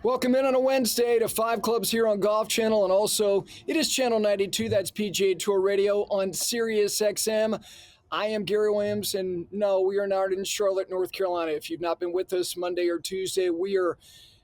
Welcome in on a Wednesday to 5 Clubs here on Golf Channel, and also it is Channel 92, that's PGA Tour Radio on Sirius XM. I am Gary Williams, and no, we are not in Charlotte, North Carolina. If you've not been with us Monday or Tuesday, we are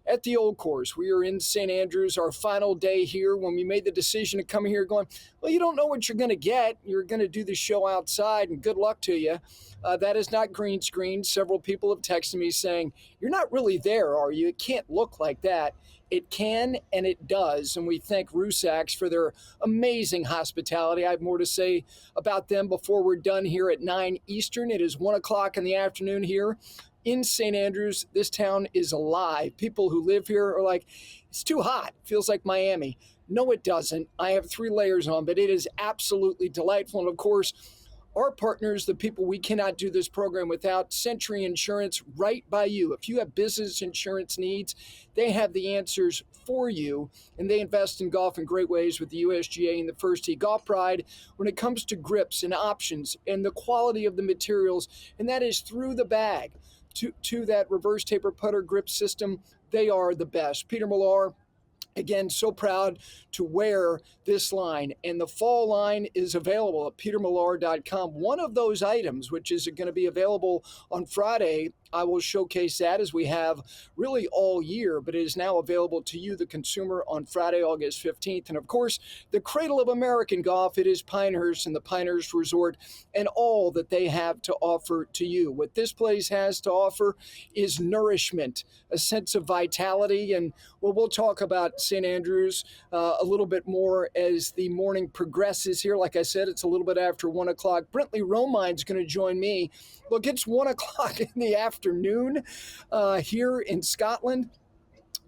at the Old Course. We are in St. Andrews, our final day here when we made the decision to come here going, well, you don't know what you're going to get. You're going to do the show outside, and good luck to you. That is not green screen. Several people have texted me saying, you're not really there, are you? It can't look like that. It can, and it does, and we thank Rusacks for their amazing hospitality. I have more to say about them before we're done here at 9 Eastern. It is 1 o'clock in the afternoon here in St. Andrews. This town is alive. People who live here are like, it's too hot. Feels like Miami. No, it doesn't. I have 3 layers on, but it is absolutely delightful. And of course, our partners, the people we cannot do this program without, Century Insurance, right by you. If you have business insurance needs, they have the answers for you, and they invest in golf in great ways with the USGA and the First Tee Golf Pride when it comes to grips and options and the quality of the materials, and that is through the bag to that reverse taper putter grip system. They are the best. Peter Millar, again, so proud to wear this line. And the fall line is available at petermillar.com. One of those items, which is going to be available on Friday, I will showcase that as we have really all year, but it is now available to you, the consumer, on Friday, August 15th. And of course, the cradle of American golf, it is Pinehurst and the Pinehurst Resort and all that they have to offer to you. What this place has to offer is nourishment, a sense of vitality. And well, we'll talk about St. Andrews a little bit more as the morning progresses here. Like I said, it's a little bit after 1 o'clock. Brentley Romine is going to join me. Look, it's 1 o'clock in the afternoon here in Scotland.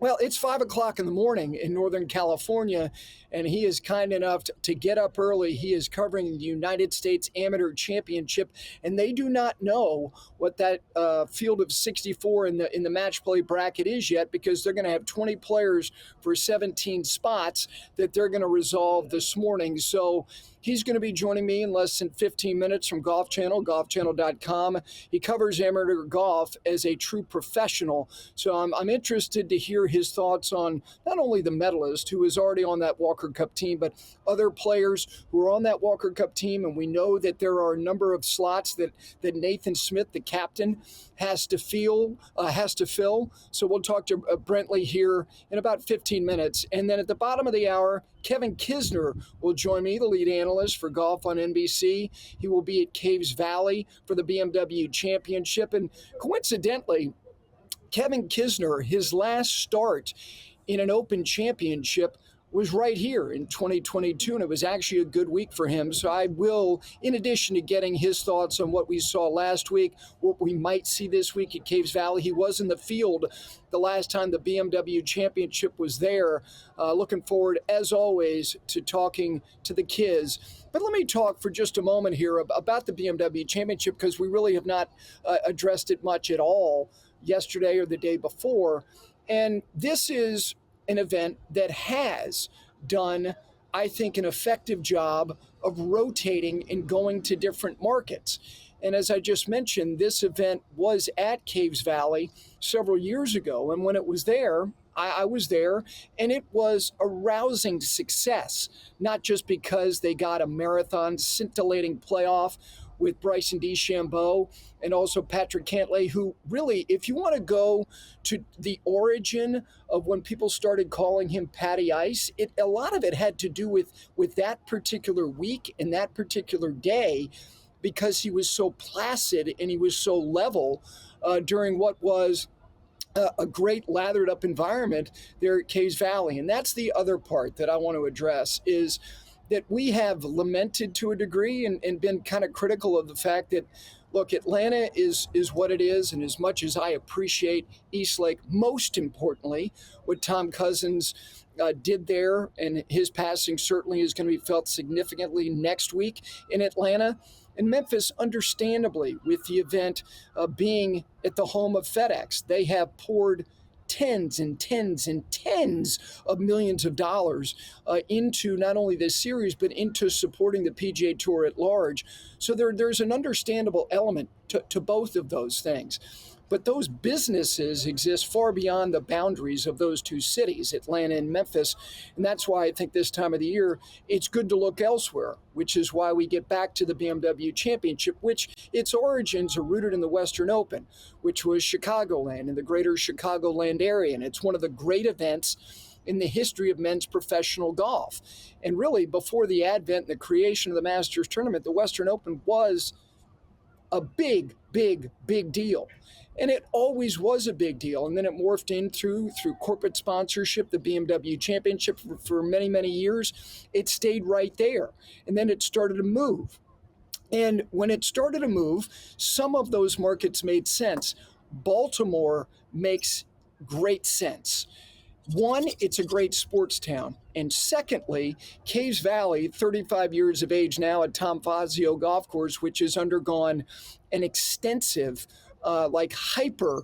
Well, it's 5 o'clock in the morning in Northern California, and he is kind enough to get up early. He is covering the United States Amateur Championship, and they do not know what that field of 64 in the match play bracket is yet, because they're going to have 20 players for 17 spots that they're going to resolve this morning. So he's going to be joining me in less than 15 minutes from Golf Channel, golfchannel.com. He covers amateur golf as a true professional. So I'm interested to hear his thoughts on not only the medalist who is already on that Walker Cup team, but other players who are on that Walker Cup team. And we know that there are a number of slots that Nathan Smith, the captain, has to fill. So we'll talk to Brentley here in about 15 minutes. And then at the bottom of the hour, Kevin Kisner will join me, the lead analyst for golf on NBC. He will be at Caves Valley for the BMW Championship. And coincidentally, Kevin Kisner, his last start in an Open Championship was right here in 2022, and it was actually a good week for him. So I will, in addition to getting his thoughts on what we saw last week, what we might see this week at Caves Valley. He was in the field the last time the BMW Championship was there. Looking forward, as always, to talking to the kids. But let me talk for just a moment here about the BMW Championship, because we really have not addressed it much at all yesterday or the day before. And this is an event that has done, I think, an effective job of rotating and going to different markets. And as I just mentioned, this event was at Caves Valley several years ago. And when it was there, I was there, and it was a rousing success, not just because they got a marathon scintillating playoff with Bryson DeChambeau and also Patrick Cantlay, who really, if you want to go to the origin of when people started calling him Patty Ice, a lot of it had to do with that particular week and that particular day, because he was so placid and he was so level during what was a great lathered up environment there at Caves Valley. And that's the other part that I want to address, is that we have lamented to a degree and been kind of critical of the fact that, look, Atlanta is what it is. And as much as I appreciate Eastlake, most importantly, what Tom Cousins did there, and his passing certainly is going to be felt significantly next week in Atlanta. And Memphis, understandably, with the event being at the home of FedEx, they have poured tens and tens and tens of millions of dollars into not only this series, but into supporting the PGA Tour at large. So there's an understandable element to both of those things. But those businesses exist far beyond the boundaries of those two cities, Atlanta and Memphis. And that's why I think this time of the year, it's good to look elsewhere, which is why we get back to the BMW Championship, which its origins are rooted in the Western Open, which was Chicagoland and the greater Chicagoland area. And it's one of the great events in the history of men's professional golf. And really, before the advent and the creation of the Masters tournament, the Western Open was a big, big, big deal. And it always was a big deal. And then it morphed in through corporate sponsorship, the BMW Championship for many, many years. It stayed right there. And then it started to move. And when it started to move, some of those markets made sense. Baltimore makes great sense. One, it's a great sports town. And secondly, Caves Valley, 35 years of age now at Tom Fazio Golf Course, which has undergone an extensive, hyper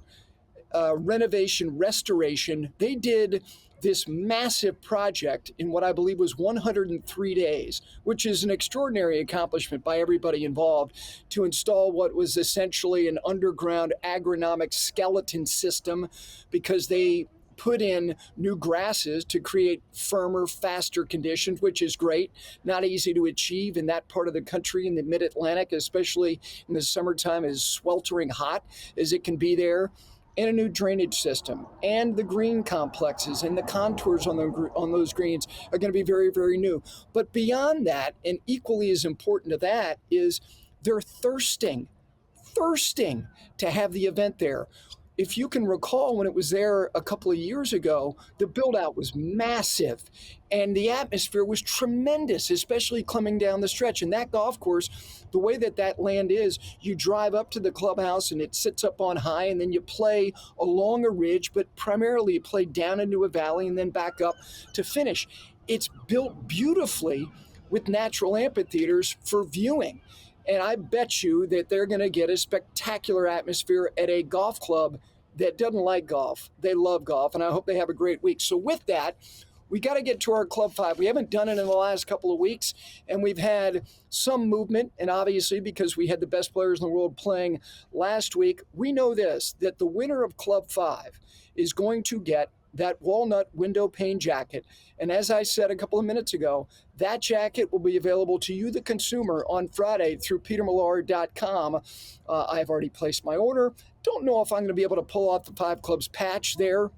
renovation, restoration. They did this massive project in what I believe was 103 days, which is an extraordinary accomplishment by everybody involved to install what was essentially an underground agronomic skeleton system, because they put in new grasses to create firmer, faster conditions, which is great. Not easy to achieve in that part of the country, in the mid-Atlantic, especially in the summertime, as sweltering hot as it can be there. And a new drainage system, and the green complexes and the contours on those greens are going to be very, very new. But beyond that, and equally as important to that, is they're thirsting to have the event there. If you can recall, when it was there a couple of years ago, the build out was massive and the atmosphere was tremendous, especially coming down the stretch. And that golf course, the way that land is, you drive up to the clubhouse and it sits up on high, and then you play along a ridge, but primarily you play down into a valley and then back up to finish. It's built beautifully with natural amphitheaters for viewing. And I bet you that they're going to get a spectacular atmosphere at a golf club that doesn't like golf. They love golf, and I hope they have a great week. So with that, we got to get to our Club 5. We haven't done it in the last couple of weeks, and we've had some movement. And obviously, because we had the best players in the world playing last week, we know this, that the winner of Club 5 is going to get that walnut window pane jacket. And as I said a couple of minutes ago, that jacket will be available to you, the consumer, on Friday through petermillard.com. I've already placed my order. Don't know if I'm going to be able to pull off the 5 Clubs patch there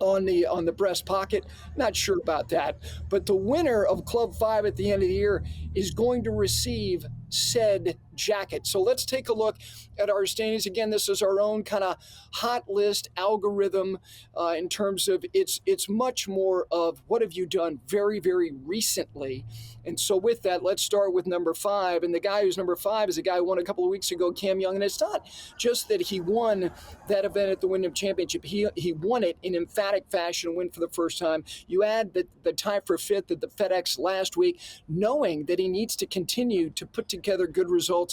on the breast pocket. Not sure about that. But the winner of Club 5 at the end of the year is going to receive said jacket. So let's take a look at our standings. Again, this is our own kind of hot list algorithm in terms of it's much more of what have you done very, very recently. And so with that, let's start with number 5. And the guy who's number 5 is a guy who won a couple of weeks ago, Cam Young. And it's not just that he won that event at the Wyndham Championship. He won it in emphatic fashion, win for the first time. You add the tie for 5th at the FedEx last week, knowing that he needs to continue to put together good results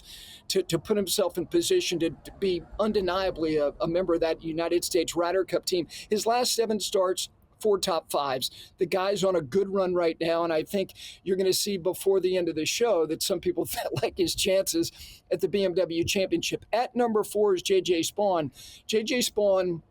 to put himself in position to be undeniably a member of that United States Ryder Cup team. His last 7 starts, 4 top 5s. The guy's on a good run right now, and I think you're going to see before the end of the show that some people like his chances at the BMW Championship. At number 4 is J.J. Spaun. J.J. Spaun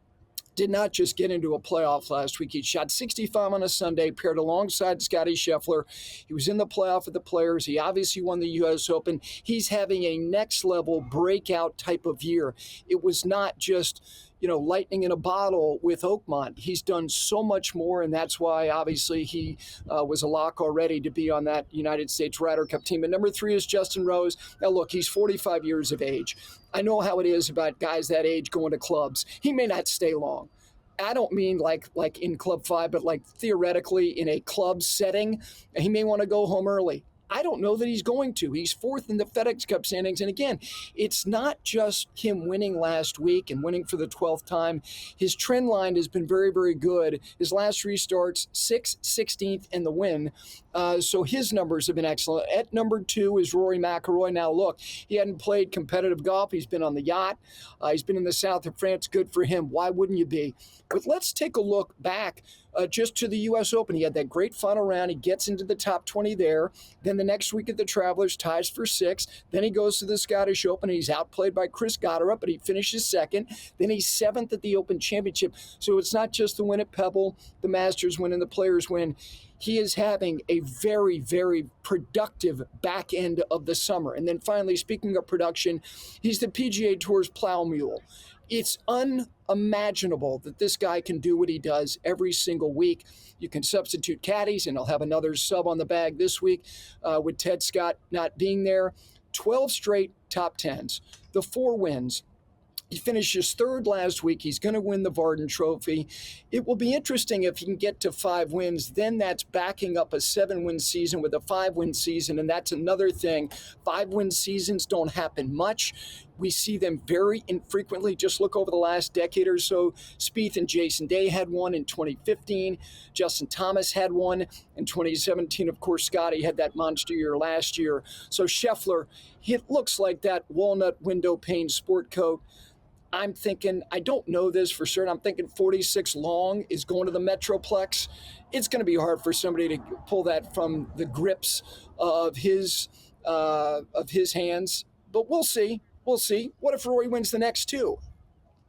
did not just get into a playoff last week. He shot 65 on a Sunday, paired alongside Scottie Scheffler. He was in the playoff with the Players. He obviously won the U.S. Open. He's having a next-level breakout type of year. It was not just lightning in a bottle with Oakmont. He's done so much more, and that's why, obviously, he was a lock already to be on that United States Ryder Cup team. And number 3 is Justin Rose. Now, look, he's 45 years of age. I know how it is about guys that age going to clubs. He may not stay long. I don't mean like in Club 5, but like theoretically in a club setting. He may want to go home early. I don't know that he's going to. He's 4th in the FedEx Cup standings. And again, it's not just him winning last week and winning for the 12th time. His trend line has been very, very good. His last 3 starts, 6th, 16th, and the win. So his numbers have been excellent. At number 2 is Rory McIlroy. Now, look, he hadn't played competitive golf. He's been on the yacht. He's been in the south of France. Good for him. Why wouldn't you be? But let's take a look back just to the U.S. Open. He had that great final round. He gets into the top 20 there. Then the next week at the Travelers, ties for 6th. Then he goes to the Scottish Open, and he's outplayed by Chris Gotterup, but he finishes 2nd. Then he's 7th at the Open Championship. So it's not just the win at Pebble, the Masters win, and the Players win. He is having a very, very productive back end of the summer. And then finally, speaking of production, he's the PGA Tour's plow mule. It's unimaginable that this guy can do what he does every single week. You can substitute caddies, and he'll have another sub on the bag this week with Ted Scott not being there. 12 straight top 10s, the 4 wins. He finishes 3rd last week. He's going to win the Varden Trophy. It will be interesting if he can get to 5 wins. Then that's backing up a 7-win season with a 5-win season, and that's another thing. 5-win seasons don't happen much. We see them very infrequently. Just look over the last decade or so. Spieth and Jason Day had one in 2015. Justin Thomas had one in 2017. Of course, Scottie had that monster year last year. So Scheffler, it looks like that walnut window pane sport coat. I'm thinking, I don't know this for certain, I'm thinking 46 long is going to the Metroplex. It's going to be hard for somebody to pull that from the grips of his hands. But we'll see. We'll see. What if Rory wins the next 2?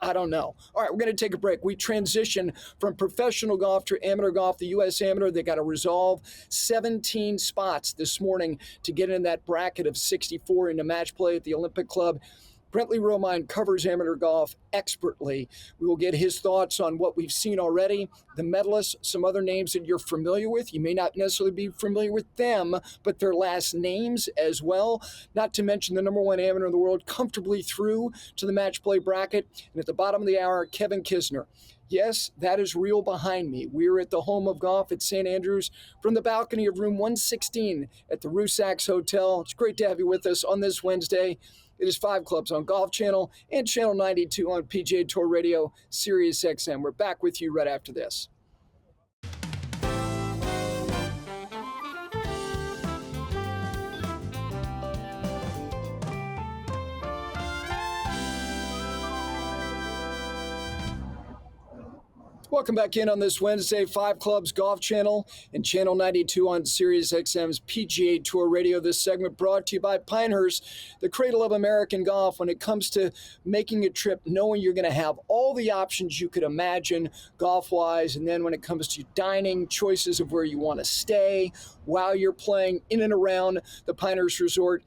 I don't know. All right, we're going to take a break. We transition from professional golf to amateur golf. The U.S. Amateur, they got to resolve 17 spots this morning to get in that bracket of 64 into match play at the Olympic Club. Brentley Romine covers amateur golf expertly. We will get his thoughts on what we've seen already, the medalists, some other names that you're familiar with. You may not necessarily be familiar with them, but their last names as well. Not to mention the number 1 amateur in the world comfortably through to the match play bracket. And at the bottom of the hour, Kevin Kisner. Yes, that is real behind me. We're at the home of golf at St. Andrews from the balcony of room 116 at the Rusacks Hotel. It's great to have you with us on this Wednesday. It is 5 Clubs on Golf Channel and Channel 92 on PGA Tour Radio, Sirius XM. We're back with you right after this. Welcome back in on this Wednesday, 5 Clubs Golf Channel and Channel 92 on Sirius XM's PGA Tour Radio. This segment brought to you by Pinehurst, the cradle of American golf. When it comes to making a trip, knowing you're going to have all the options you could imagine golf-wise, and then when it comes to dining, choices of where you want to stay while you're playing in and around the Pinehurst Resort,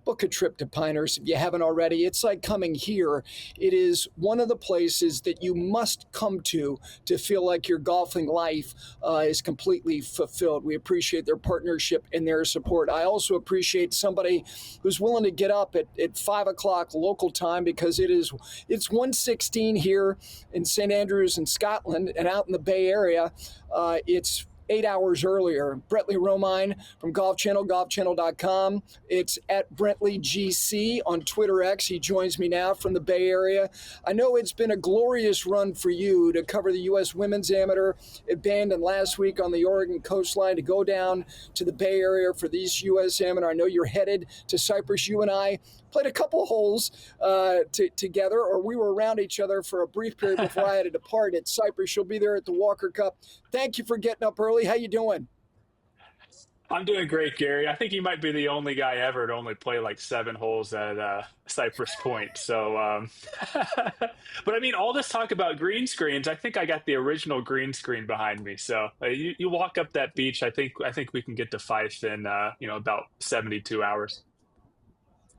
book a trip to Pinehurst if you haven't already. It's like coming here. It is one of the places that you must come to feel like your golfing life is completely fulfilled. We appreciate their partnership and their support. I also appreciate somebody who's willing to get up at 5 o'clock local time, because it's 1:16 here in St. Andrews in Scotland, and out in the Bay Area, it's 8 hours earlier. Brentley Romine from Golf Channel, golfchannel.com. It's at Brentley GC on Twitter X. He joins me now from the Bay Area. I know it's been a glorious run for you to cover the U.S. Women's Amateur. Abandoned last week on the Oregon coastline to go down to the Bay Area for these U.S. Amateur. I know you're headed to Cyprus. You and I played a couple holes together, or we were around each other for a brief period before I had to depart at Cyprus. You'll be there at the Walker Cup. Thank you for getting up early. How you doing? I'm doing great, Gary. I think you might be the only guy ever to only play like 7 holes at Cypress Point. So, but I mean, all this talk about green screens, I think I got the original green screen behind me. So you walk up that beach, I think we can get to Fife in about 72 hours.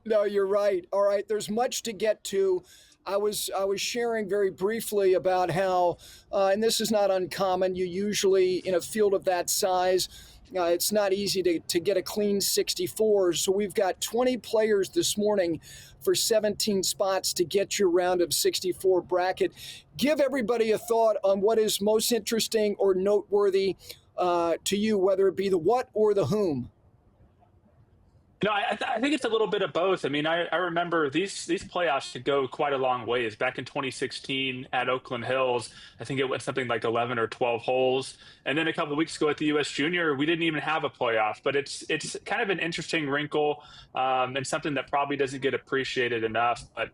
No, you're right. All right, there's much to get to. I was sharing very briefly about how, and this is not uncommon, you usually, in a field of that size, it's not easy to get a clean 64. So we've got 20 players this morning for 17 spots to get your round of 64 bracket. Give everybody a thought on what is most interesting or noteworthy to you, whether it be the what or the whom. No, I think it's a little bit of both. I mean, I remember these playoffs could go quite a long ways. Back in 2016 at Oakland Hills, I think it went something like 11 or 12 holes. And then a couple of weeks ago at the U.S. Junior, we didn't even have a playoff. But it's kind of an interesting wrinkle and something that probably doesn't get appreciated enough. But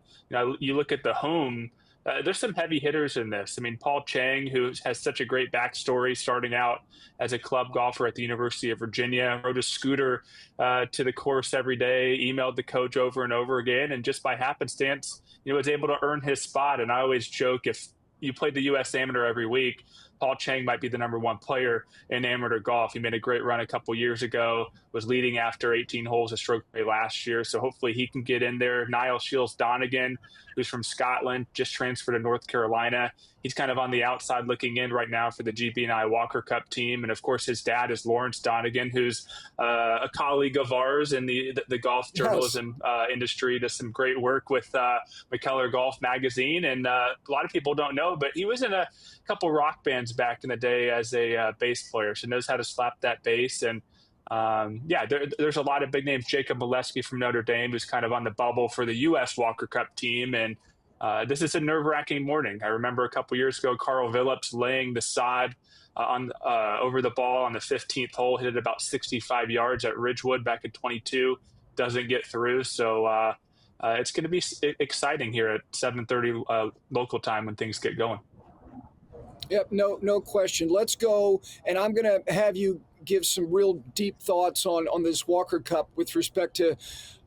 you look at the home there's some heavy hitters in this. I mean, Paul Chang, who has such a great backstory, starting out as a club golfer at the University of Virginia, rode a scooter to the course every day, emailed the coach over and over again, and just by happenstance, was able to earn his spot. And I always joke, if you played the U.S. Amateur every week, Paul Chang might be the number one player in amateur golf. He made a great run a couple years ago, was leading after 18 holes of stroke play last year. So hopefully he can get in there. Niall Shields-Donegan, who's from Scotland, just transferred to North Carolina. He's kind of on the outside looking in right now for the GB&I Walker Cup team. And of course, his dad is Lawrence Donegan, who's a colleague of ours in the golf journalism industry. Does some great work with McKellar Golf Magazine. And a lot of people don't know, but he was in a couple rock bands back in the day as a bass player. So knows how to slap that bass. And there's a lot of big names. Jacob Molesky from Notre Dame, who's kind of on the bubble for the U.S. Walker Cup team. And this is a nerve-wracking morning. I remember a couple years ago, Carl Phillips laying the sod over the ball on the 15th hole, hit it about 65 yards at Ridgewood back in 22, doesn't get through. So it's going to be exciting here at 7:30 local time when things get going. Yep, no question. Let's go, and I'm going to have you give some real deep thoughts on this Walker Cup with respect to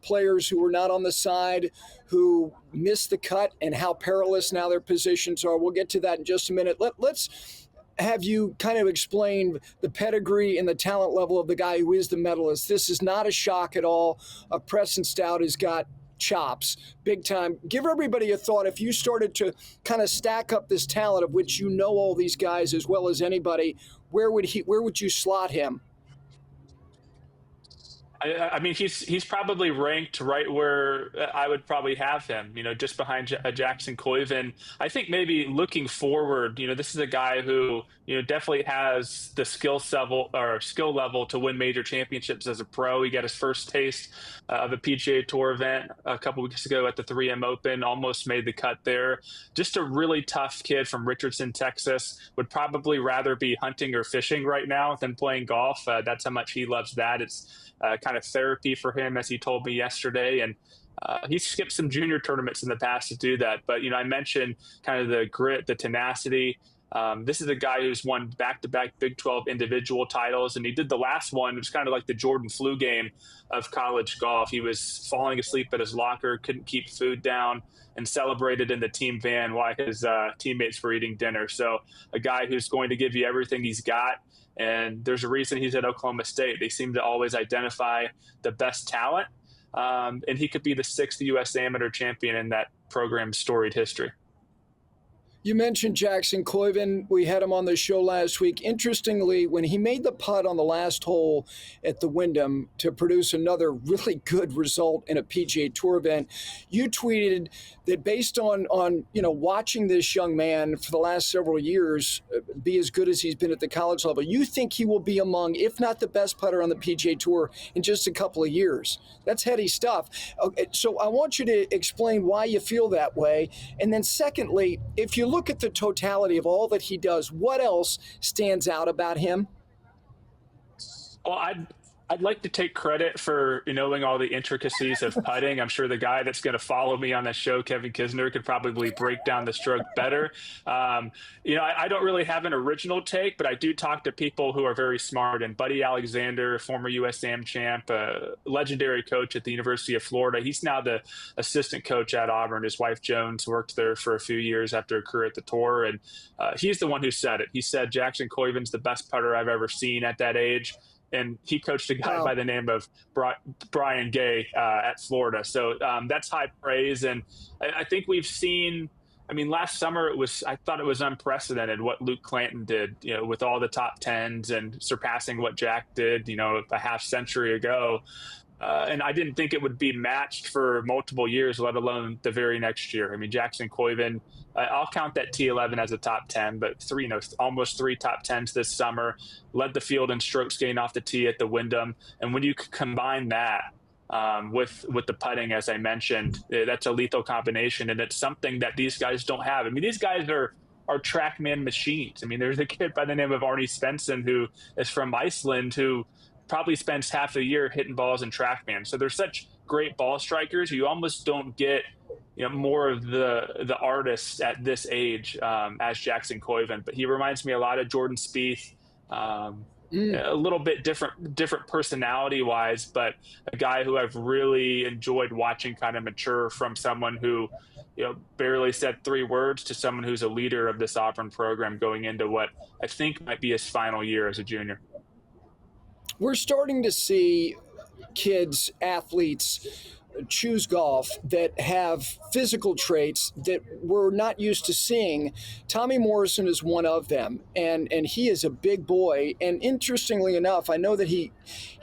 players who were not on the side, who missed the cut, and how perilous now their positions are. We'll get to that in just a minute. Let's have you kind of explain the pedigree and the talent level of the guy who is the medalist. This is not a shock at all. Preston Stout has got chops big time. Give everybody a thought. If you started to kind of stack up this talent, of which you know all these guys as well as anybody, where would you slot him? I mean, he's probably ranked right where I would probably have him, just behind Jackson Koiven. I think maybe looking forward, this is a guy who, definitely has the skill level to win major championships as a pro. He got his first taste of a PGA Tour event a couple weeks ago at the 3M Open, almost made the cut there. Just a really tough kid from Richardson, Texas. Would probably rather be hunting or fishing right now than playing golf. That's how much he loves that. It's kind of therapy for him, as he told me yesterday. And he skipped some junior tournaments in the past to do that. But, I mentioned kind of the grit, the tenacity. This is a guy who's won back-to-back Big 12 individual titles, and he did the last one. It was kind of like the Jordan flu game of college golf. He was falling asleep at his locker, couldn't keep food down, and celebrated in the team van while his teammates were eating dinner. So a guy who's going to give you everything he's got. And there's a reason he's at Oklahoma State. They seem to always identify the best talent. And he could be the 6th U.S. Amateur champion in that program's storied history. You mentioned Jackson Koiven. We had him on the show last week. Interestingly, when he made the putt on the last hole at the Wyndham to produce another really good result in a PGA Tour event, you tweeted that based on watching this young man for the last several years be as good as he's been at the college level, you think he will be among, if not the best putter on the PGA Tour in just a couple of years. That's heady stuff. Okay, so I want you to explain why you feel that way. And then secondly, if you look at the totality of all that he does, what else stands out about him? Well, I'd like to take credit for knowing all the intricacies of putting. I'm sure the guy that's going to follow me on this show, Kevin Kisner, could probably break down the stroke better. I don't really have an original take, but I do talk to people who are very smart. And Buddy Alexander, former U.S. Am champ, legendary coach at the University of Florida. He's now the assistant coach at Auburn. His wife, Jones, worked there for a few years after a career at the Tour. And he's the one who said it. He said Jackson Koiven's the best putter I've ever seen at that age. And he coached a guy by the name of Brian Gay at Florida. So that's high praise. And I think we've seen, last summer I thought it was unprecedented what Luke Clanton did, with all the top tens and surpassing what Jack did, a half century ago. And I didn't think it would be matched for multiple years, let alone the very next year. Jackson Koiven, I'll count that T11 as a top 10, but almost 3 top 10s this summer, led the field in strokes gained off the tee at the Wyndham. And when you combine that with the putting, as I mentioned, that's a lethal combination. And it's something that these guys don't have. These guys are TrackMan machines. There's a kid by the name of Arnie Svensson who is from Iceland who probably spends half a year hitting balls in TrackMan. So they're such great ball strikers. You almost don't get more of the artists at this age as Jackson Koiven, but he reminds me a lot of Jordan Spieth. A little bit different personality wise, but a guy who I've really enjoyed watching kind of mature from someone who, barely said 3 words to someone who's a leader of this Auburn program going into what I think might be his final year as a junior. We're starting to see kids, athletes choose golf that have physical traits that we're not used to seeing. Tommy Morrison is one of them, and he is a big boy. And interestingly enough, I know that he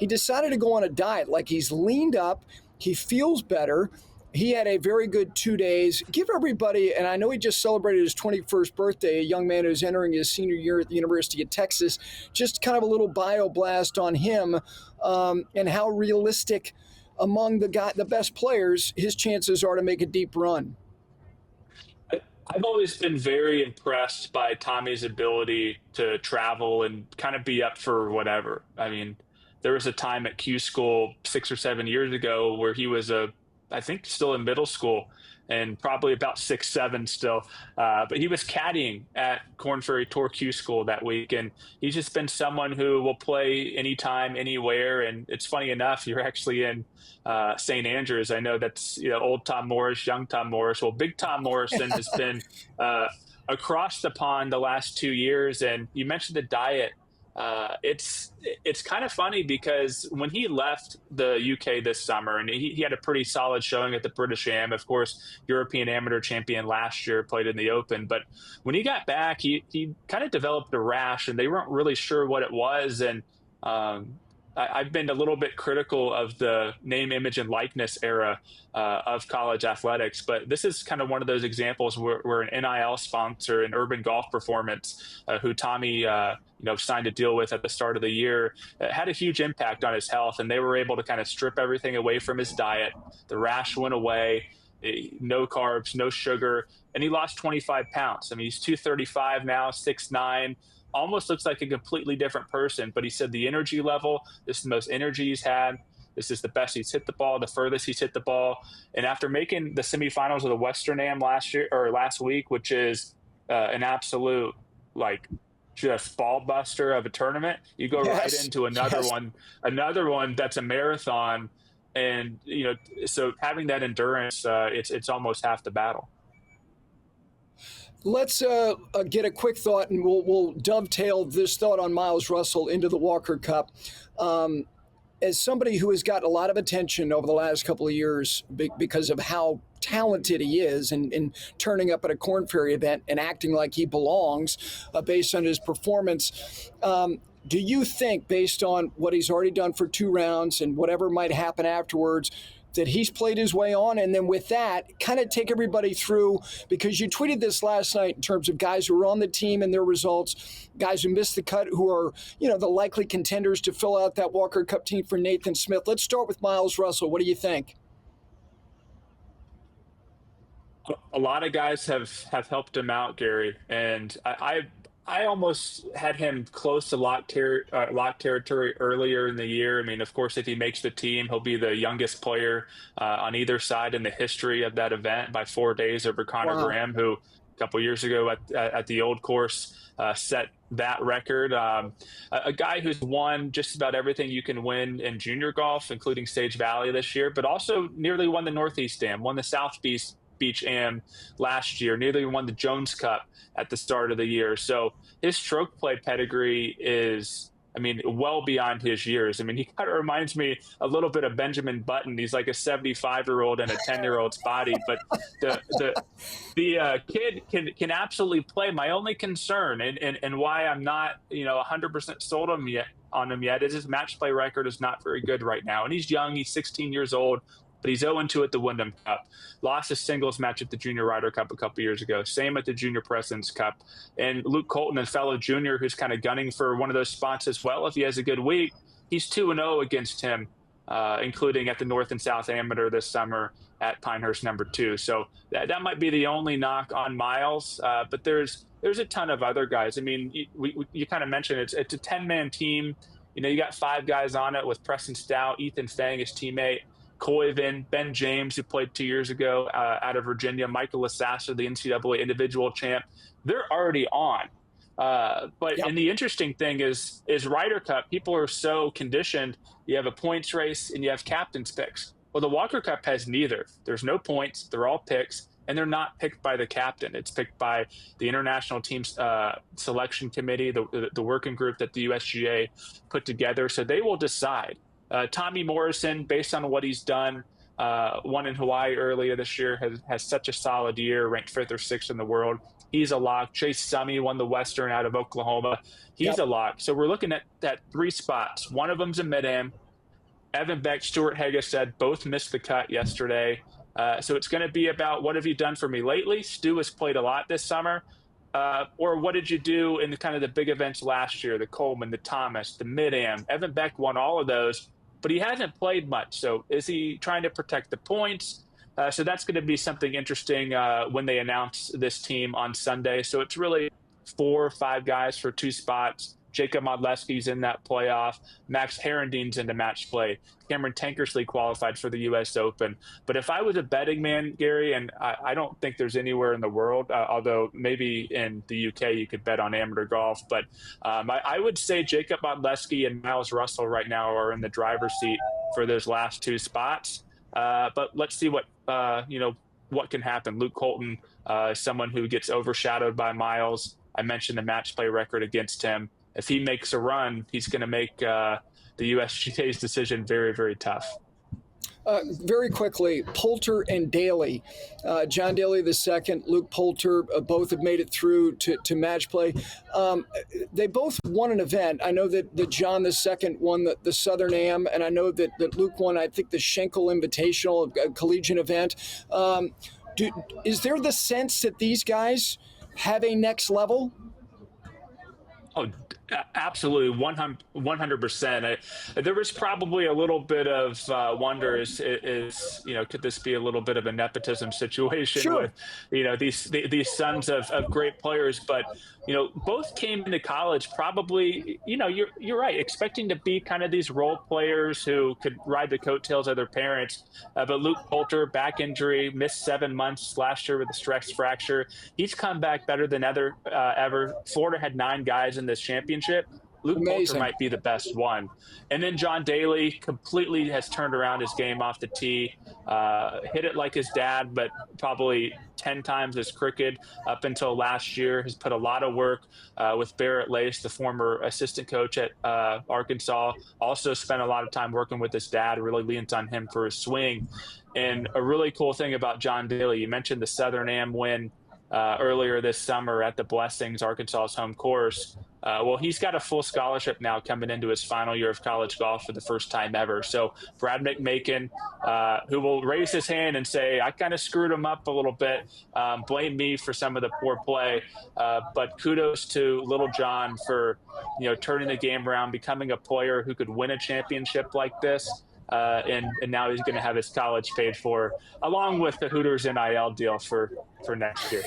decided to go on a diet. Like, he's leaned up, he feels better. He had a very good 2 days. Give everybody, and I know he just celebrated his 21st birthday, a young man who's entering his senior year at the University of Texas, just kind of a little bio blast on him and how realistic among the best players his chances are to make a deep run. I've always been very impressed by Tommy's ability to travel and kind of be up for whatever. I mean, there was a time at Q School 6 or 7 years ago where he was I think still in middle school and probably about 6'7" still. But he was caddying at Korn Ferry Tour Q School that week. And he's just been someone who will play anytime, anywhere. And it's funny enough, you're actually in St. Andrews. I know that's old Tom Morris, young Tom Morris. Well, big Tom Morrison has been across the pond the last 2 years. And you mentioned the diet. It's kind of funny because when he left the UK this summer, and he had a pretty solid showing at the British Am, of course, European amateur champion last year, played in the Open. But when he got back, he kind of developed a rash, and they weren't really sure what it was. And I've been a little bit critical of the name, image, and likeness era of college athletics, but this is kind of one of those examples where an NIL sponsor, an Urban Golf Performance, who Tommy signed a deal with at the start of the year, had a huge impact on his health, and they were able to kind of strip everything away from his diet. The rash went away, no carbs, no sugar, and he lost 25 pounds. I mean, he's 235 now, 6'9", almost looks like a completely different person. But he said the energy level, this is the most energy he's had. This is the best he's hit the ball, the furthest he's hit the ball. And after making the semifinals of the Western Am last week, which is an absolute just ball buster of a tournament, you go right into another one that's a marathon. And so having that endurance, it's almost half the battle. Let's get a quick thought, and we'll dovetail this thought on Miles Russell into the Walker Cup. As somebody who has gotten a lot of attention over the last couple of years because of how talented he is and turning up at a Korn Ferry event and acting like he belongs based on his performance, do you think, based on what he's already done for 2 rounds and whatever might happen afterwards, that he's played his way on? And then with that, kind of take everybody through, because you tweeted this last night in terms of guys who are on the team and their results, guys who missed the cut, who are, the likely contenders to fill out that Walker Cup team for Nathan Smith. Let's start with Miles Russell. What do you think? A lot of guys have helped him out, Gary, and I almost had him close to lock territory earlier in the year. I mean, of course, if he makes the team, he'll be the youngest player on either side in the history of that event by 4 days over Connor Graham, who a couple years ago at the old course set that record. A guy who's won just about everything you can win in junior golf, including Sage Valley this year, but also nearly won the Northeast Am, won the South Beach Am last year, nearly won the Jones Cup at the start of the year. So his stroke play pedigree is, well beyond his years. He kind of reminds me a little bit of Benjamin Button. He's like a 75-year-old in a 10-year-old's body, but the kid can absolutely play. My only concern and why I'm not 100% sold on him yet is his match play record is not very good right now. And he's young. He's 16 years old. But he's 0-2 at the Wyndham Cup. Lost a singles match at the Junior Ryder Cup a couple years ago. Same at the Junior President's Cup. And Luke Colton, a fellow junior who's kind of gunning for one of those spots as well, if he has a good week, he's 2-0 against him, including at the North and South Amateur this summer at Pinehurst No. 2. So that might be the only knock on Miles. But there's a ton of other guys. You kind of mentioned it's a 10-man team. You got 5 guys on it with Preston Stout, Ethan Fang, his teammate. Koiven, Ben James, who played 2 years ago out of Virginia, Michael Lasasa, the NCAA individual champ. They're already on. And the interesting thing is Ryder Cup, people are so conditioned. You have a points race and you have captain's picks. Well, the Walker Cup has neither. There's no points. They're all picks, and they're not picked by the captain. It's picked by the International Team Selection Committee, the working group that the USGA put together. So they will decide. Tommy Morrison, based on what he's done, won in Hawaii earlier this year, has such a solid year, ranked 5th or 6th in the world. He's a lock. Chase Summy won the Western out of Oklahoma. He's a lock. So we're looking at 3 spots. One of them's a mid-am. Evan Beck, Stuart Hagestad both missed the cut yesterday. So it's going to be about what have you done for me lately? Stu has played a lot this summer. Or what did you do in the kind of the big events last year, the Coleman, the Thomas, the mid-am? Evan Beck won all of those, but he hasn't played much. So is he trying to protect the points? So that's going to be something interesting when they announce this team on Sunday. So it's really 4 or 5 guys for 2 spots. Jacob Modleski's in that playoff. Max Herrendien's into match play. Cameron Tankersley qualified for the U.S. Open. But if I was a betting man, Gary, and I don't think there's anywhere in the world, although maybe in the U.K. you could bet on amateur golf, but I would say Jacob Modleski and Miles Russell right now are in the driver's seat for those last 2 spots. But let's see what can happen. Luke Colton, someone who gets overshadowed by Miles. I mentioned the match play record against him. If he makes a run, he's going to make the USGA's decision very, very tough. Very quickly, Poulter and Daly. John Daly II, Luke Poulter, both have made it through to match play. They both won an event. I know that John II won the Southern Am, and I know that Luke won, I think, the Schenkel Invitational, collegiate event. Is there the sense that these guys have a next level? Oh, absolutely, 100%. There was probably a little bit of wonder is could this be a little bit of a nepotism situation with these sons of great players, but both came into college probably you're right, expecting to be kind of these role players who could ride the coattails of their parents. But Luke Poulter, back injury, missed 7 months last year with a stress fracture. He's come back better than ever. Florida had 9 guys in this championship. Luke Poulter might be the best one. And then John Daly completely has turned around his game off the tee, hit it like his dad, but probably 10 times as crooked up until last year. Has put a lot of work with Barrett Lace, the former assistant coach at Arkansas. Also spent a lot of time working with his dad, really leans on him for his swing. And a really cool thing about John Daly, you mentioned the Southern Am win earlier this summer at the Blessings, Arkansas's home course. Well, he's got a full scholarship now coming into his final year of college golf for the first time ever. So Brad McMakin, who will raise his hand and say, I kind of screwed him up a little bit, blame me for some of the poor play. But kudos to little John for, turning the game around, becoming a player who could win a championship like this. And now he's going to have his college paid for, along with the Hooters NIL deal for next year.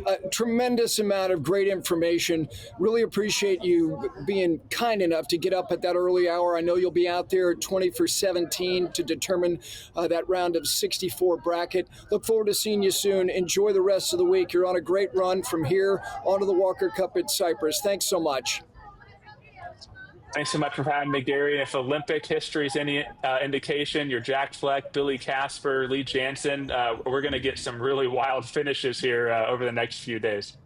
A tremendous amount of great information. Really appreciate you being kind enough to get up at that early hour. I know you'll be out there at 20 for 17 to determine that round of 64 bracket. Look forward to seeing you soon. Enjoy the rest of the week. You're on a great run from here onto the Walker Cup at Cyprus. Thanks so much. Thanks so much for having me, Gary. And if Olympic history is any indication, you're Jack Fleck, Billy Casper, Lee Jansen. We're going to get some really wild finishes here over the next few days.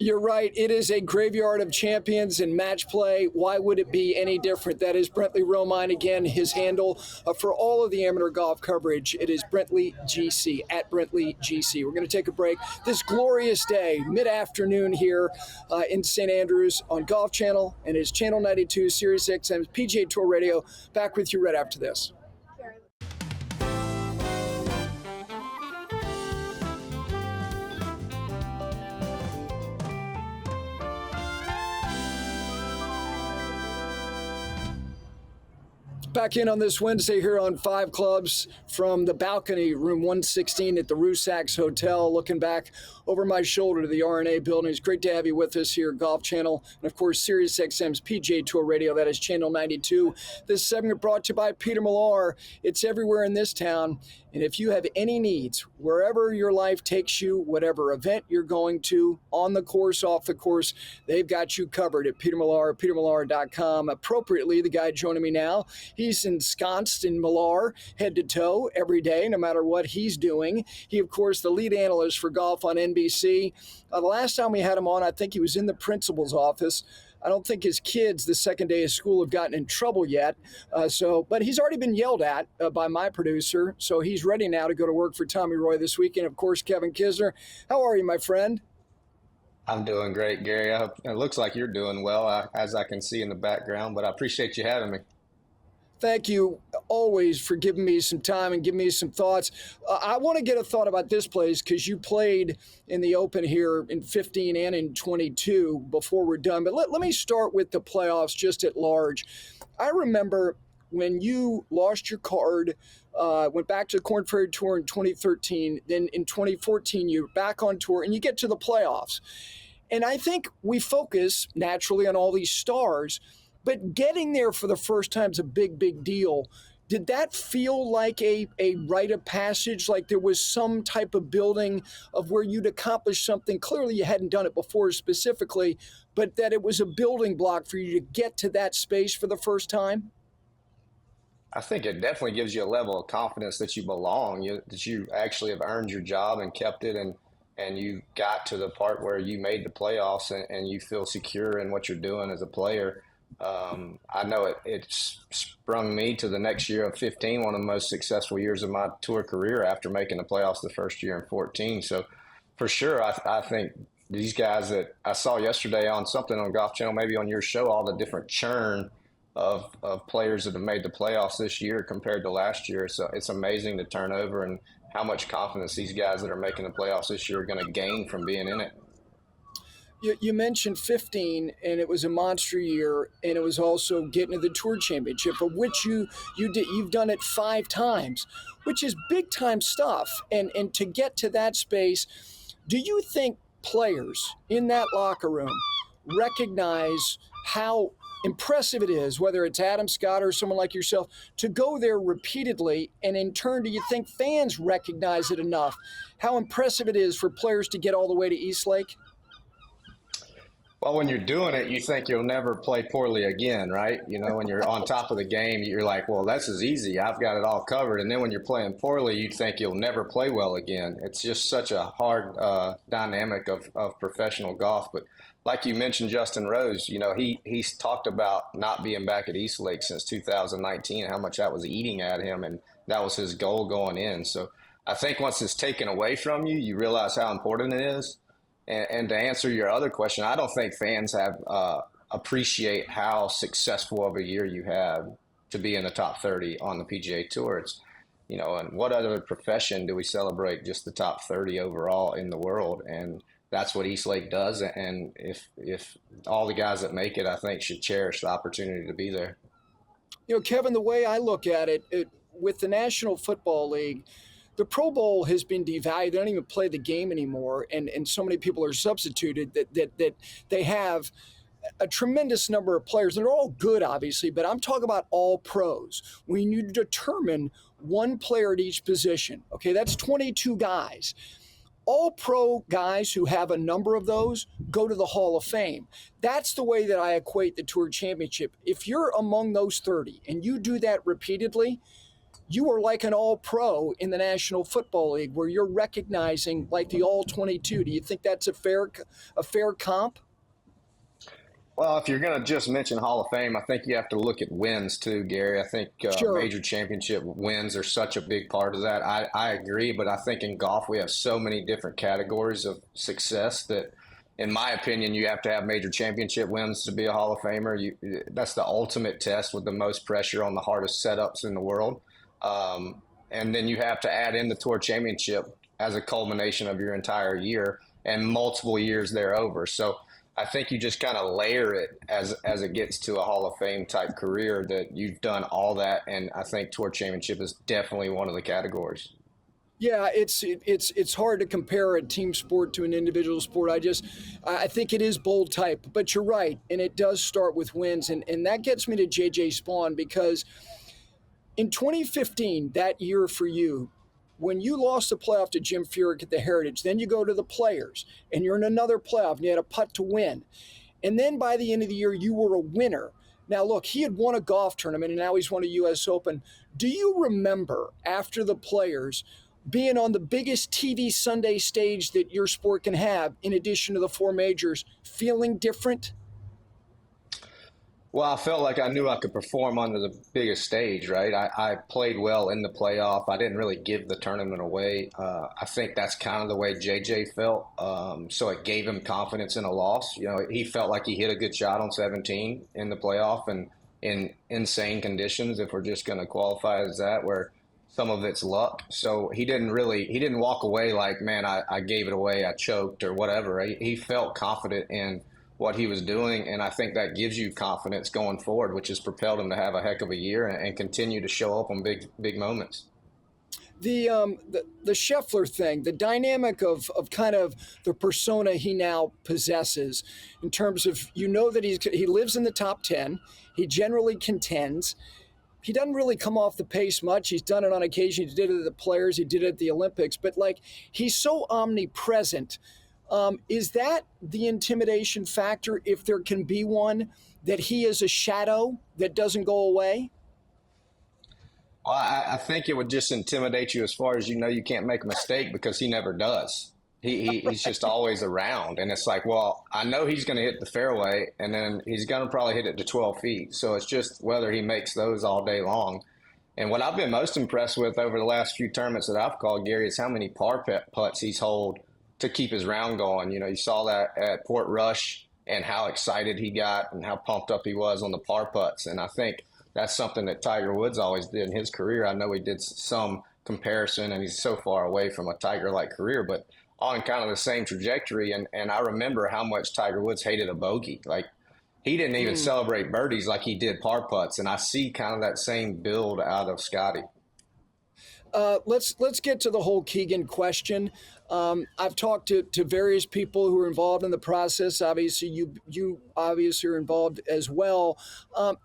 You're right. It is a graveyard of champions in match play. Why would it be any different? That is Brentley Romine. Again, his handle for all of the amateur golf coverage. It is Brentley GC, at Brentley GC. We're going to take a break. This glorious day, mid-afternoon here in St. Andrews on Golf Channel, and it is Channel 92, Sirius XM's PGA Tour Radio. Back with you right after this. Back in on this Wednesday here on Five Clubs from the balcony, room 116 at the Rusacks Hotel, looking back over my shoulder to the RNA building. It's great to have you with us here, Golf Channel, and of course, SiriusXM's PGA Tour Radio. That is Channel 92. This segment brought to you by Peter Millar. It's everywhere in this town. And if you have any needs, wherever your life takes you, whatever event you're going to, on the course, off the course, they've got you covered at Peter Millar, petermillar.com. Appropriately, the guy joining me now, he's ensconced in Millar, head to toe, every day, no matter what he's doing. He, of course, the lead analyst for golf on NBC. The last time we had him on, I think he was in the principal's office. I don't think his kids the second day of school have gotten in trouble yet. But he's already been yelled at by my producer, so he's ready now to go to work for Tommy Roy this weekend. Of course, Kevin Kisner. How are you, my friend? I'm doing great, Gary. It looks like you're doing well, as I can see in the background, but I appreciate you having me. Thank you always for giving me some time and giving me some thoughts. I want to get a thought about this place because you played in the Open here in 15 and in 22 before we're done. But let me start with the playoffs just at large. I remember when you lost your card, went back to the Korn Ferry Tour in 2013. Then in 2014, you're back on tour and you get to the playoffs. And I think we focus naturally on all these stars, but getting there for the first time is a big, big deal. Did that feel like a rite of passage, like there was some type of building of where you'd accomplished something? Clearly you hadn't done it before specifically, but that it was a building block for you to get to that space for the first time? I think it definitely gives you a level of confidence that you belong, that you actually have earned your job and kept it, and you got to the part where you made the playoffs and you feel secure in what you're doing as a player. I know it sprung me to the next year of 15, one of the most successful years of my tour career after making the playoffs the first year in 14. So for sure, I think these guys that I saw yesterday on something on Golf Channel, maybe on your show, all the different churn of players that have made the playoffs this year compared to last year. So it's amazing to turn over and how much confidence these guys that are making the playoffs this year are going to gain from being in it. You mentioned 15, and it was a monster year, and it was also getting to the Tour Championship, of which you've done it 5 times, which is big time stuff. And to get to that space, do you think players in that locker room recognize how impressive it is, whether it's Adam Scott or someone like yourself, to go there repeatedly? And in turn, do you think fans recognize it enough, how impressive it is for players to get all the way to East Lake? Well, when you're doing it, you think you'll never play poorly again, right? You know, when you're on top of the game, you're like, well, this is easy. I've got it all covered. And then when you're playing poorly, you think you'll never play well again. It's just such a hard dynamic of professional golf. But like you mentioned, Justin Rose, you know, he's talked about not being back at East Lake since 2019, how much that was eating at him. And that was his goal going in. So I think once it's taken away from you, you realize how important it is. And to answer your other question, I don't think fans have appreciate how successful of a year you have to be in the top 30 on the PGA Tour. It's, you know, and what other profession do we celebrate just the top 30 overall in the world? And that's what East Lake does. And if all the guys that make it, I think, should cherish the opportunity to be there. You know, Kevin, the way I look at it with the National Football League, the Pro Bowl has been devalued. They don't even play the game anymore, and so many people are substituted that they have a tremendous number of players. And they're all good, obviously, but I'm talking about all pros. When you determine one player at each position, okay, that's 22 guys. All pro guys who have a number of those go to the Hall of Fame. That's the way that I equate the Tour Championship. If you're among those 30 and you do that repeatedly, you are like an all-pro in the National Football League where you're recognizing like the all-22. Do you think that's a fair comp? Well, if you're going to just mention Hall of Fame, I think you have to look at wins too, Gary. I think Sure. Major championship wins are such a big part of that. I agree, but I think in golf we have so many different categories of success that, in my opinion, you have to have major championship wins to be a Hall of Famer. That's the ultimate test with the most pressure on the hardest setups in the world. And then you have to add in the Tour Championship as a culmination of your entire year and multiple years thereover. So I think you just kind of layer it as it gets to a Hall of Fame type career that you've done all that, and I think Tour Championship is definitely one of the categories. Yeah, it's hard to compare a team sport to an individual sport. I think it is bold type, but you're right, and it does start with wins, and that gets me to JJ Spawn because in 2015, that year for you, when you lost the playoff to Jim Furyk at the Heritage, then you go to the Players, and you're in another playoff, and you had a putt to win, and then by the end of the year, you were a winner. Now, look, he had won a golf tournament, and now he's won a U.S. Open. Do you remember after the Players being on the biggest TV Sunday stage that your sport can have, in addition to the four majors, feeling different? Well, I felt like I knew I could perform on the biggest stage, right? I played well in the playoff. I didn't really give the tournament away. I think that's kind of the way JJ felt. So it gave him confidence in a loss. You know, he felt like he hit a good shot on 17 in the playoff and in insane conditions, if we're just going to qualify as that, where some of it's luck. So he didn't walk away like, man, I gave it away, I choked or whatever. He felt confident in what he was doing, and I think that gives you confidence going forward, which has propelled him to have a heck of a year and continue to show up on big moments. The Scheffler thing, the dynamic of kind of the persona he now possesses, in terms of, you know, that he lives in the top 10, he generally contends. He doesn't really come off the pace much. He's done it on occasion. He did it at the Players. He did it at the Olympics. But, like, he's so omnipresent. Is that the intimidation factor, if there can be one, that he is a shadow that doesn't go away? Well, I think it would just intimidate you as far as, you know, you can't make a mistake because he never does. He's just always around. And it's like, well, I know he's going to hit the fairway, and then he's going to probably hit it to 12 feet. So it's just whether he makes those all day long. And what I've been most impressed with over the last few tournaments that I've called, Gary, is how many par putts he's holed to keep his round going. You know, you saw that at Port Rush and how excited he got and how pumped up he was on the par putts. And I think that's something that Tiger Woods always did in his career. I know he did some comparison, and he's so far away from a Tiger-like career, but on kind of the same trajectory. And I remember how much Tiger Woods hated a bogey. Like, he didn't even celebrate birdies like he did par putts. And I see kind of that same build out of Scottie. Let's get to the whole Keegan question. I've talked to various people who are involved in the process. Obviously, you obviously are involved as well.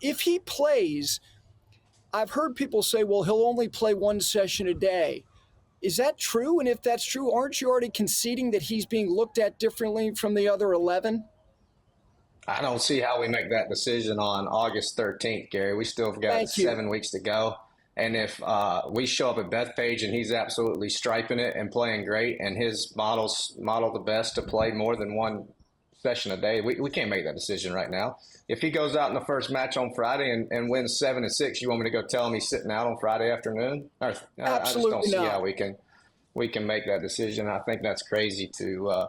If he plays, I've heard people say, well, he'll only play one session a day. Is that true? And if that's true, aren't you already conceding that he's being looked at differently from the other 11? I don't see how we make that decision on August 13th, Gary. We still have got 7 weeks to go. And if we show up at Bethpage and he's absolutely striping it and playing great, and his model the best to play more than one session a day, we can't make that decision right now. If he goes out in the first match on Friday and wins 7-6, you want me to go tell him he's sitting out on Friday afternoon? Absolutely I just don't see not. how we can make that decision. I think that's crazy to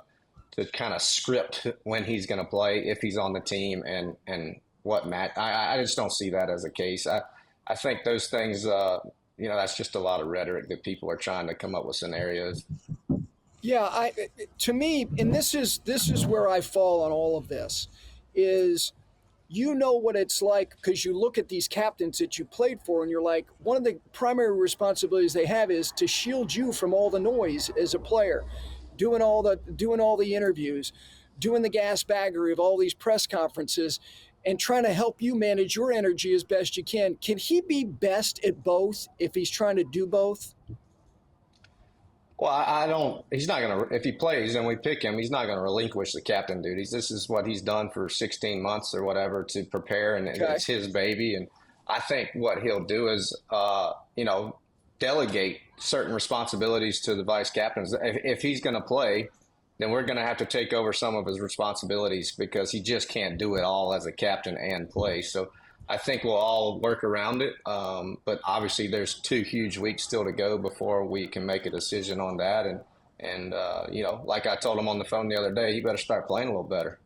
kind of script when he's going to play, if he's on the team, and what match. I just don't see that as a case. I think those things, that's just a lot of rhetoric that people are trying to come up with scenarios. Yeah, to me, and this is where I fall on all of this, is, you know what it's like, because you look at these captains that you played for, and you're like, one of the primary responsibilities they have is to shield you from all the noise as a player, doing all the interviews, doing the gasbaggery of all these press conferences, and trying to help you manage your energy as best you can. Can he be best at both if he's trying to do both? Well, he's not going to, if he plays and we pick him, he's not going to relinquish the captain duties. This is what he's done for 16 months or whatever to prepare, and it's his baby. And I think what he'll do is, delegate certain responsibilities to the vice captains. If he's going to play, then we're going to have to take over some of his responsibilities, because he just can't do it all as a captain and play. So I think we'll all work around it. But obviously there's 2 huge weeks still to go before we can make a decision on that. And like I told him on the phone the other day, he better start playing a little better.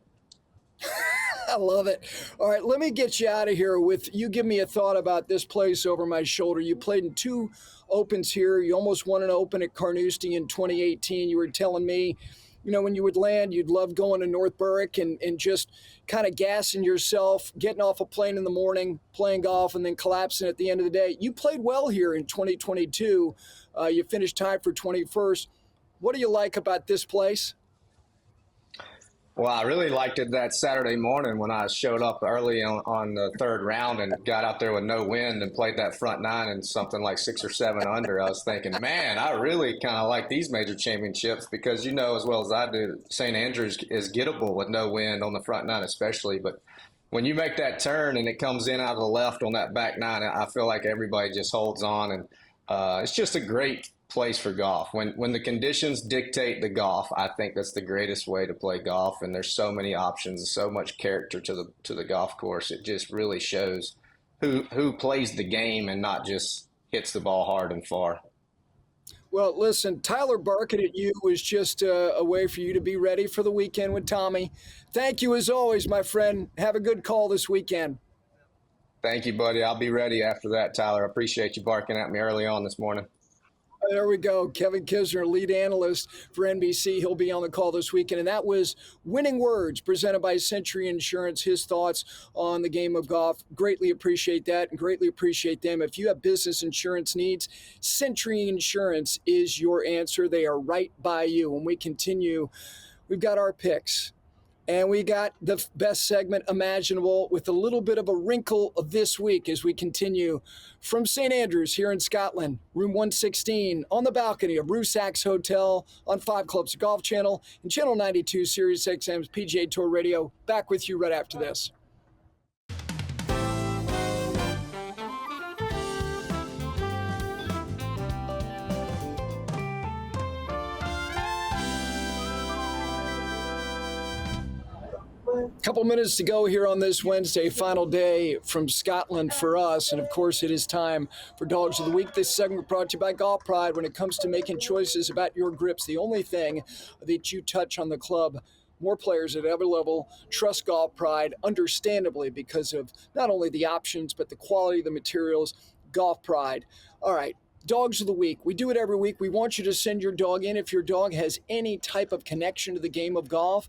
I love it. All right, let me get you out of here with, you give me a thought about this place over my shoulder. You played in 2 Opens here. You almost won an Open at Carnoustie in 2018. You were telling me when you would land, you'd love going to North Berwick and just kind of gassing yourself, getting off a plane in the morning, playing golf, and then collapsing at the end of the day. You played well here in 2022. You finished tied for 21st. What do you like about this place? Well, I really liked it that Saturday morning when I showed up early on the third round and got out there with no wind and played that front nine and something like 6 or 7 under. I was thinking, man, I really kind of like these major championships because you know as well as I do, St. Andrews is gettable with no wind on the front nine especially. But when you make that turn and it comes in out of the left on that back nine, I feel like everybody just holds on. And it's just a great place for golf. When the conditions dictate the golf, I think that's the greatest way to play golf. And there's so many options, so much character to the golf course. It just really shows who plays the game and not just hits the ball hard and far. Well, listen, Tyler barking at you was just a way for you to be ready for the weekend with Tommy. Thank you as always, my friend. Have a good call this weekend. Thank you, buddy. I'll be ready after that, Tyler. I appreciate you barking at me early on this morning. There we go. Kevin Kisner, lead analyst for NBC. He'll be on the call this weekend. And that was Winning Words presented by Century Insurance. His thoughts on the game of golf. Greatly appreciate that and greatly appreciate them. If you have business insurance needs, Century Insurance is your answer. They are right by you. When we continue, we've got our picks. And we got the best segment imaginable with a little bit of a wrinkle this week as we continue from St. Andrews here in Scotland, room 116 on the balcony of Rusacks Hotel on 5 Clubs Golf Channel and Channel 92 Sirius XM's PGA Tour Radio. Back with you right after this. Couple minutes to go here on this Wednesday, final day from Scotland for us. And of course, it is time for Dogs of the Week. This segment brought to you by Golf Pride. When it comes to making choices about your grips, the only thing that you touch on the club, more players at every level trust Golf Pride, understandably, because of not only the options, but the quality of the materials. Golf Pride. All right. Dogs of the Week. We do it every week. We want you to send your dog in. If your dog has any type of connection to the game of golf,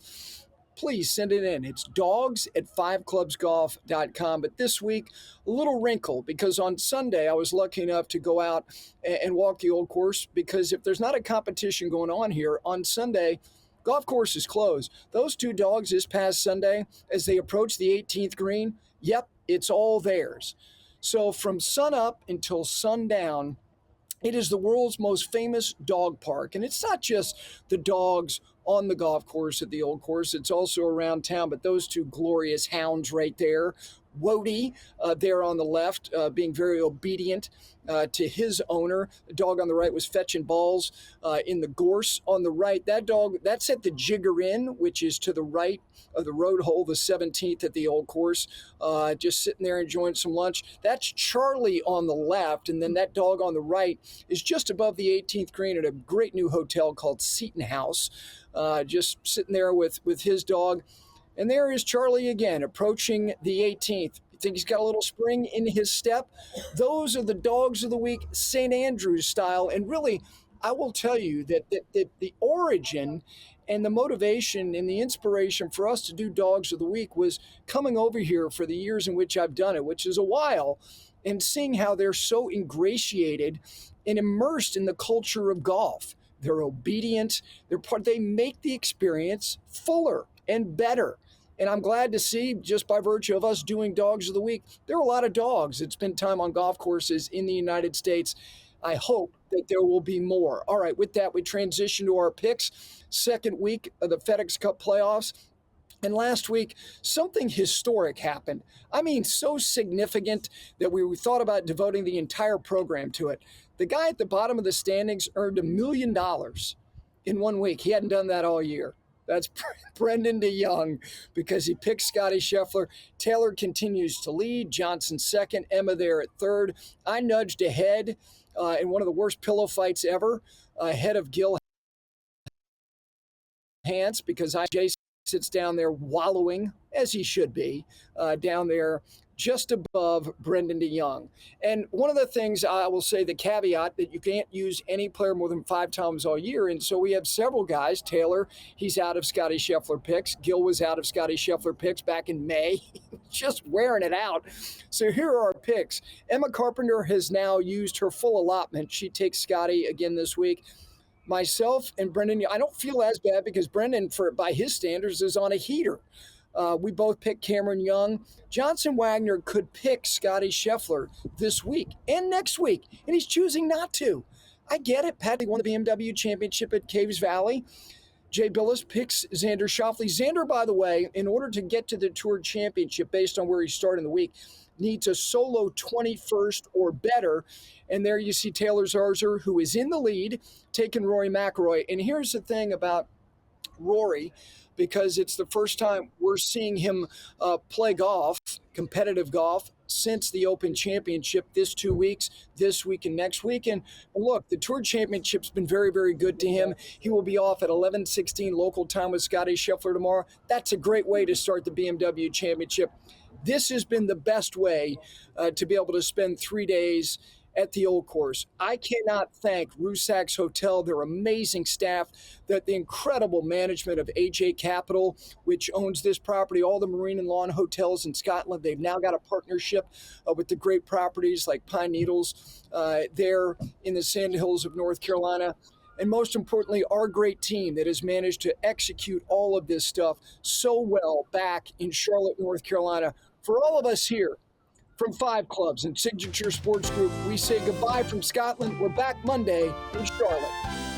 please send it in. It's dogs@fiveclubsgolf.com. But this week, a little wrinkle, because on Sunday, I was lucky enough to go out and walk the old course, because if there's not a competition going on here, on Sunday, golf course is closed. Those two dogs this past Sunday, as they approached the 18th green, yep, it's all theirs. So from sun up until sundown, it is the world's most famous dog park. And it's not just the dogs on the golf course at the old course. It's also around town. But those two glorious hounds right there, Wody there on the left, being very obedient to his owner. The dog on the right was fetching balls in the gorse on the right. That dog, that's at the Jigger Inn, which is to the right of the road hole, the 17th at the old course, just sitting there enjoying some lunch. That's Charlie on the left, and then that dog on the right is just above the 18th green at a great new hotel called Seton House, just sitting there with his dog. And there is Charlie again, approaching the 18th. You think he's got a little spring in his step? Those are the Dogs of the Week, St. Andrews style. And really, I will tell you that the origin and the motivation and the inspiration for us to do Dogs of the Week was coming over here for the years in which I've done it, which is a while, and seeing how they're so ingratiated and immersed in the culture of golf. They're obedient. They make the experience fuller and better. And I'm glad to see, just by virtue of us doing Dogs of the Week, there are a lot of dogs that spend time on golf courses in the United States. I hope that there will be more. All right, with that, we transition to our picks. Second week of the FedEx Cup playoffs. And last week, something historic happened. I mean, so significant that we thought about devoting the entire program to it. The guy at the bottom of the standings earned $1 million in 1 week. He hadn't done that all year. That's Brendan DeYoung, because he picked Scottie Scheffler. Taylor continues to lead. Johnson second. Emma there at third. I nudged ahead in one of the worst pillow fights ever, ahead of Gil Hans, because I Jason sits down there wallowing, as he should be, down there just above Brendan DeYoung. And one of the things I will say, the caveat that you can't use any player more than 5 times all year. And so we have several guys. Taylor, he's out of Scottie Scheffler picks. Gil was out of Scottie Scheffler picks back in May, just wearing it out. So here are our picks. Emma Carpenter has now used her full allotment. She takes Scottie again this week. Myself and Brendan, I don't feel as bad because Brendan, by his standards, is on a heater. We both picked Cameron Young. Johnson Wagner could pick Scottie Scheffler this week and next week, and he's choosing not to. I get it. Patty won the BMW championship at Caves Valley. Jay Billis picks Xander Schauffele. Xander, by the way, in order to get to the Tour Championship, based on where he started in the week, needs a solo 21st or better. And there you see Taylor Zarzer, who is in the lead, taking Rory McIlroy. And here's the thing about Rory, because it's the first time we're seeing him play golf, competitive golf, since the Open Championship this 2 weeks, this week and next week. And look, the Tour Championship's been very, very good to him. He will be off at 11:16 local time with Scottie Scheffler tomorrow. That's a great way to start the BMW Championship. This has been the best way to be able to spend 3 days at the Old Course. I cannot thank Rusacks Hotel, their amazing staff, the incredible management of AJ Capital, which owns this property, all the marine and lawn hotels in Scotland. They've now got a partnership with the great properties like Pine Needles there in the Sandhills of North Carolina. And most importantly, our great team that has managed to execute all of this stuff so well back in Charlotte, North Carolina. For all of us here, from 5 Clubs and Signature Sports Group, we say goodbye from Scotland. We're back Monday in Charlotte.